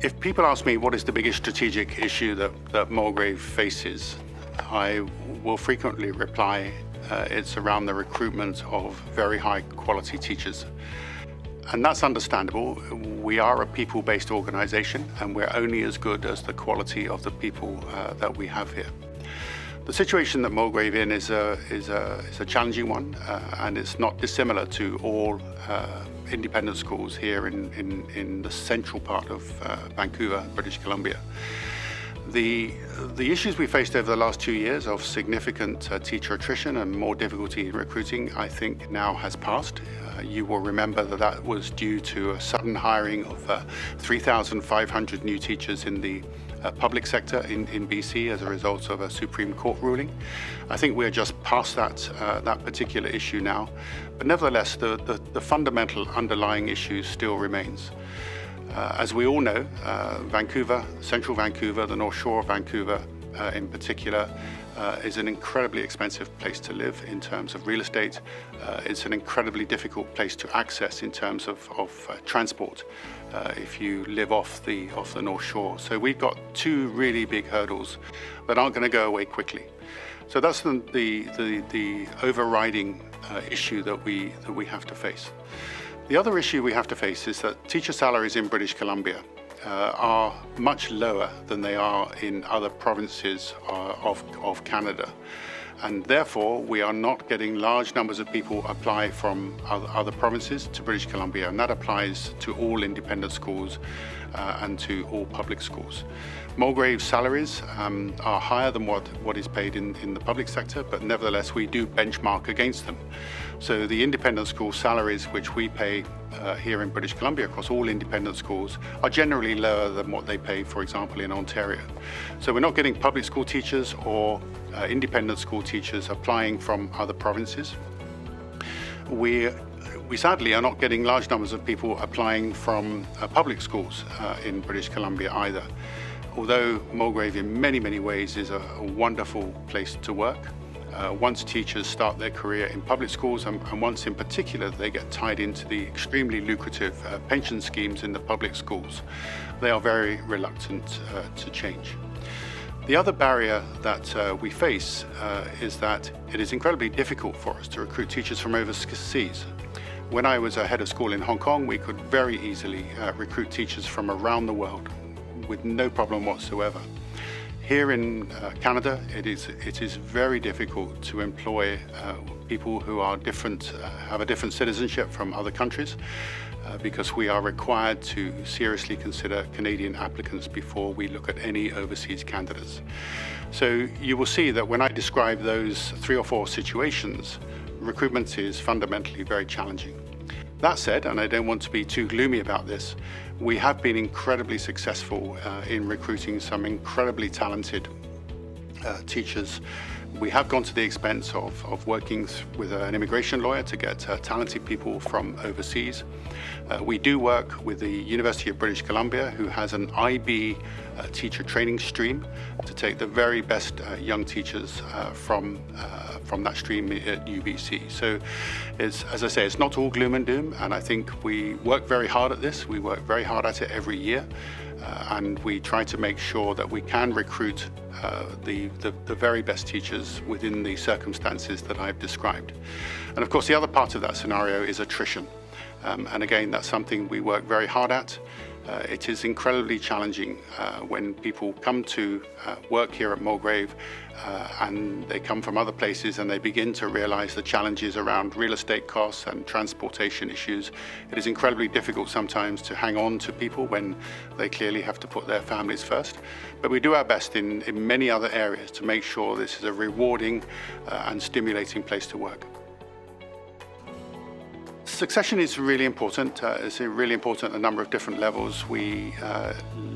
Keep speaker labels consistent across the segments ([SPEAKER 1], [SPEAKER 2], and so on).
[SPEAKER 1] If people ask me what is the biggest strategic issue that Mulgrave faces, I will frequently reply it's around the recruitment of very high quality teachers. And that's understandable. We are a people-based organization and we're only as good as the quality of the people that we have here. The situation that Mulgrave is a challenging one, and it's not dissimilar to all independent schools here in the central part of Vancouver, British Columbia. The issues we faced over the last 2 years of significant teacher attrition and more difficulty in recruiting, I think now has passed. You will remember that was due to a sudden hiring of 3,500 new teachers in the public sector in BC as a result of a Supreme Court ruling. I think we're just past that particular issue now, but nevertheless the fundamental underlying issue still remains. As we all know, Vancouver, central Vancouver, the North Shore of Vancouver in particular, is an incredibly expensive place to live in terms of real estate. It's an incredibly difficult place to access in terms of transport if you live off the North Shore. So we've got two really big hurdles that aren't going to go away quickly. So that's the overriding issue that we have to face. The other issue we have to face is that teacher salaries in British Columbia are much lower than they are in other provinces of Canada. And therefore, we are not getting large numbers of people apply from other provinces to British Columbia, and that applies to all independent schools and to all public schools. Mulgrave's salaries are higher than what is paid in the public sector, but nevertheless, we do benchmark against them. So the independent school salaries which we pay here in British Columbia across all independent schools are generally lower than what they pay, for example, in Ontario. So we're not getting public school teachers or independent school teachers applying from other provinces. We sadly are not getting large numbers of people applying from public schools in British Columbia either. Although Mulgrave in many ways is a wonderful place to work, once teachers start their career in public schools and once in particular they get tied into the extremely lucrative pension schemes in the public schools, they are very reluctant to change. The other barrier that we face is that it is incredibly difficult for us to recruit teachers from overseas. When I was a head of school in Hong Kong, we could very easily recruit teachers from around the world with no problem whatsoever. Here in Canada, it is very difficult to employ people who are different, have a different citizenship from other countries, because we are required to seriously consider Canadian applicants before we look at any overseas candidates. So you will see that when I describe those 3 or 4 situations, recruitment is fundamentally very challenging. That said, and I don't want to be too gloomy about this, we have been incredibly successful in recruiting some incredibly talented teachers. We have gone to the expense of working with an immigration lawyer to get talented people from overseas. We do work with the University of British Columbia, who has an IB teacher training stream to take the very best young teachers from that stream at UBC. So as I say, it's not all gloom and doom, and I think we work very hard at this. We work very hard at it every year. And we try to make sure that we can recruit the very best teachers within the circumstances that I've described. And of course, the other part of that scenario is attrition. And again, that's something we work very hard at. It is incredibly challenging when people come to work here at Mulgrave and they come from other places and they begin to realize the challenges around real estate costs and transportation issues. It is incredibly difficult sometimes to hang on to people when they clearly have to put their families first. But we do our best in many other areas to make sure this is a rewarding and stimulating place to work. Succession is really important. It's really important at a number of different levels.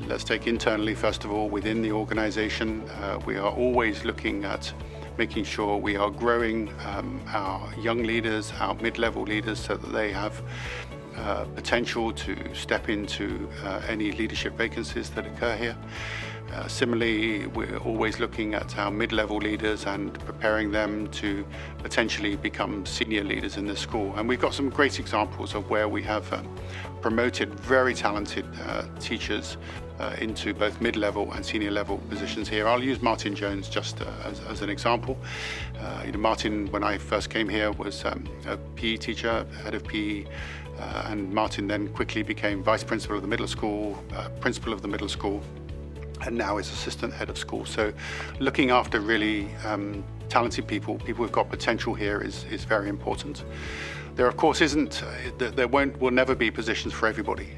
[SPEAKER 1] Let's take internally, first of all, within the organization. We are always looking at making sure we are growing our young leaders, our mid-level leaders, so that they have potential to step into any leadership vacancies that occur here. Similarly, we're always looking at our mid-level leaders and preparing them to potentially become senior leaders in the school. And we've got some great examples of where we have promoted very talented teachers into both mid-level and senior level positions here. I'll use Martin Jones just as an example. Martin, when I first came here, was a PE teacher, head of PE, and Martin then quickly became vice principal of the middle school, principal of the middle school, and now is assistant head of school. So looking after really talented people who've got potential here is very important. There, of course, will never be positions for everybody,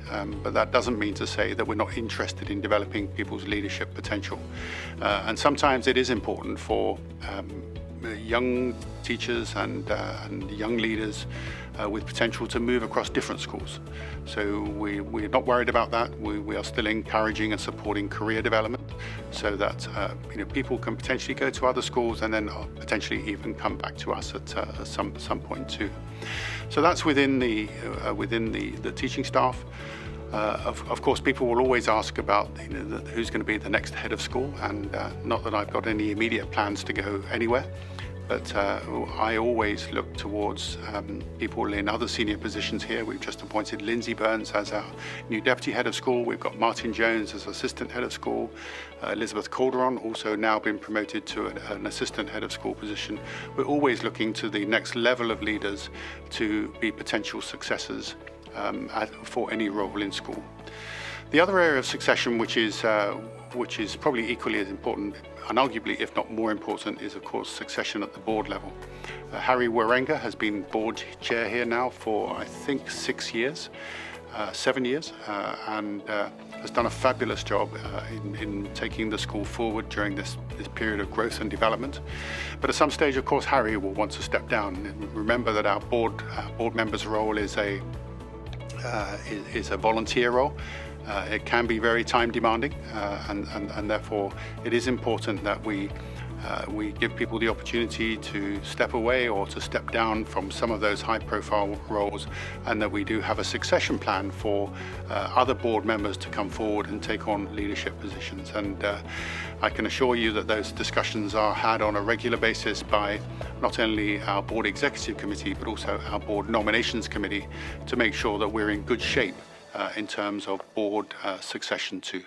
[SPEAKER 1] but that doesn't mean to say that we're not interested in developing people's leadership potential. And sometimes it is important for young teachers and young leaders with potential to move across different schools. So we're not worried about that. We are still encouraging and supporting career development so that people can potentially go to other schools and then potentially even come back to us at some point too. So that's within the teaching staff. Of course, people will always ask about who's going to be the next head of school, and not that I've got any immediate plans to go anywhere, but I always look towards people in other senior positions here. We've just appointed Lindsay Burns as our new deputy head of school. We've got Martin Jones as assistant head of school. Elizabeth Calderon also now been promoted to an assistant head of school position. We're always looking to the next level of leaders to be potential successors for any role in school. The other area of succession, which is probably equally as important, and arguably if not more important, is of course succession at the board level. Harry Warenga has been board chair here now for I think 7 years, and has done a fabulous job in taking the school forward during this period of growth and development. But at some stage, of course, Harry will want to step down. And remember that our board members' role is a volunteer role. It can be very time demanding, and therefore it is important that we give people the opportunity to step away or to step down from some of those high profile roles, and that we do have a succession plan for other board members to come forward and take on leadership positions. And I can assure you that those discussions are had on a regular basis by not only our board executive committee, but also our board nominations committee, to make sure that we're in good shape in terms of board succession too.